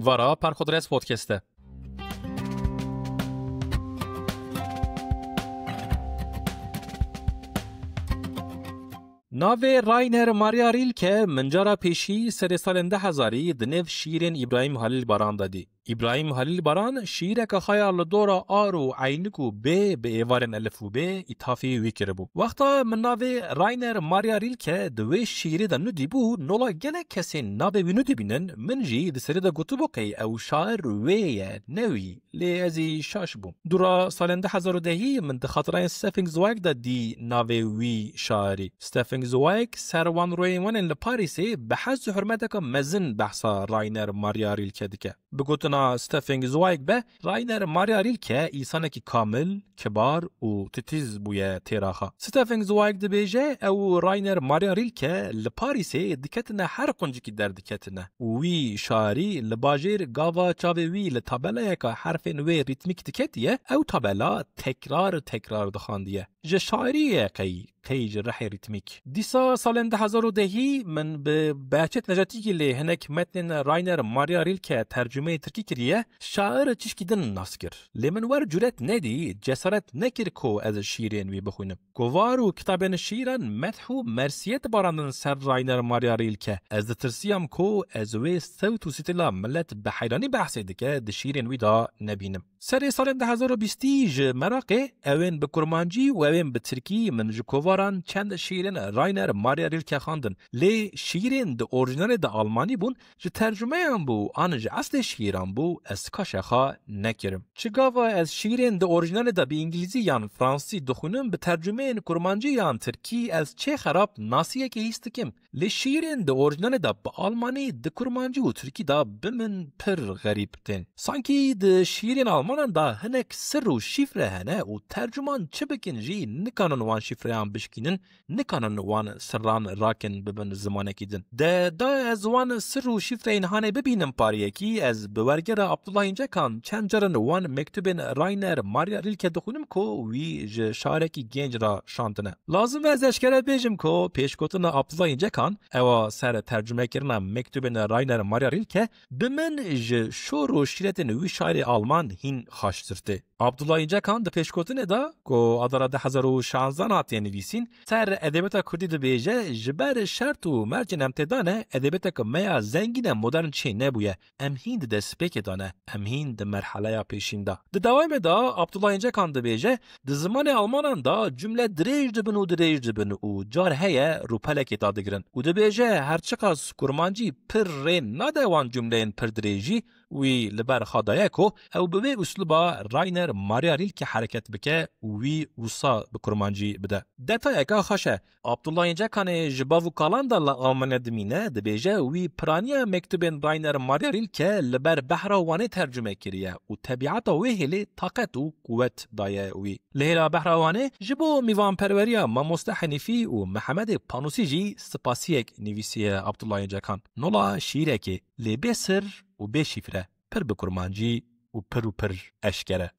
ورا پرخودرس پودکسته. ناوی راینر ماریا ریلکه منجارا پیشی سر سال 2000 دنیو شیرین ابراهیم خلیل باران دادی. ابراهیم خلیل باران شیره که خیال دورا آرو عینکو به ایوارن الف و به ایتافی ویکر بو. وقتا من ناوی راینر ماریا ریلکه دوی شیره دا ندی بو نولا گله کسی ناوی وی ندی بینن من جی دسری دا گوتو بقی او شاعر ویه نوی لی ازی شاش بو. دورا سال 2010 من دخاطرین ستفینگ زواگ دا دی ناوی وی شاعری. ستفینگ زواگ سروان رویوان لپاریسی بحث حرمتک مزن بحثا راینر ماریا ریلکه دکه. بگوتنا ستفینگ زواگ به راینر ماریا ریلکه ایسانکی کامل، کبار و تتیز بویه تیراخا. ستفینگ زواگ دبیجه او راینر ماریا ریلکه لپاریسی دکتنه هر قنجی که در دکتنه. وی شاعری لباجیر گاوا چاوی وی لطابلا یکا حرفین وی ریتمیک دکتیه او طابلا تکرار دخاندیه. جه شاعریه قی جرحی ریتمیک. دیسا سال 2010 من به بچت نجاتی که لی هنک متن راینر ماریا ریلکه ترجمه ترکی کریه شاعر چشکی دن ناس کر. لی من ور جرات ندی جسارت نکر کو از شیرین وی بخونم. گوارو کتابین شیران مدحو مرسیت باراندن سر راینر ماریا ریلکه. از ترسیم کو از وی صوت و ستلا ملت بحیرانی بحثی دکه د شیرین وی دا نبینم. سر سال 2020 مراقه اوین به کرمانجی و اوین به ترکی من جکواران چند شیرین راینر ماریا ریلکه خواندن. لی شیرین د اورجینال د آلمانی بون ج ترجمه هم بو آن ج اصل شیران بو از کاشخا نکرم. چگاوا از شیرین د اورجینال د به انگلیزی یا فرانسی دخونم به ترجمه کرمانجی یا ترکی از چه خراب ناسیه که هستکم. لی شیرین د اورجینال د به آلمانی د کرمانجی و ترکی دا بمن پر غریب تن. سانکی د شیرین آلمان دا هنک سر و شifre هنه و ترجمان چه بکن جی نکانن وان شifre هم بشکینن نکانن وان سران راکن ببن زمانه کیدن. دا از وان سر و شifre اینهانه ببینم پاریه کی از بورگر عبدالله اینجا کان چند جرن وان مکتوبین راینر ماریا ریلکه دخونم کو وی ج شارکی گنج را شانتنه. لازم از اشکره بیجم کو پیشگوتن عبدالله اینجا کان او سر ترجمه کردن مکتوبین راینر ماریا ریلکه بمن ج شور و شیرتن وی شاعر آلمان هین خاشترته. عبدالله اینجا کان د پیشگوتن دا کو اداره 2016 هاتین نویسین سر ادبیات کردی د بیجه جبر شرط و مرج امتدانه ادبیات کمیا زنگین مدرن چی نبویه امهین د سپیک دانه امهین د مرحله پیشین دا د دوام دا عبدالله اینجا کان د بیجه د زمان آلمان دا جمله دریج دبن و جار هيا روپلک دادگرن و د بیجه هر چقدر کرمانجی پر رین نادوان جمله پر دریجی وی لبر خدایکو او به اسلوبا راینر ماریا ریلکه حرکت بکه وی وصا بکرمانجی بده. دتا یکا خاشه عبدالله اینجا کانه جباو کالان دا آلمان دمینه ده بیجه وی پرانیا مکتوبین راینر ماریا ریلکه لبر بحراوانه ترجمه کریه و طبیعت وی هلی طاقت و قوت دایه وی. لهلا بحراوانه جبو میوان پروریا ماموسته حنیفی و محمد پانوسی جی سپاسیک نویسی عبدالله اینجا کان. نولا شیره که لی بسر و بشیفره پر بکرمانجی و پر اشکره.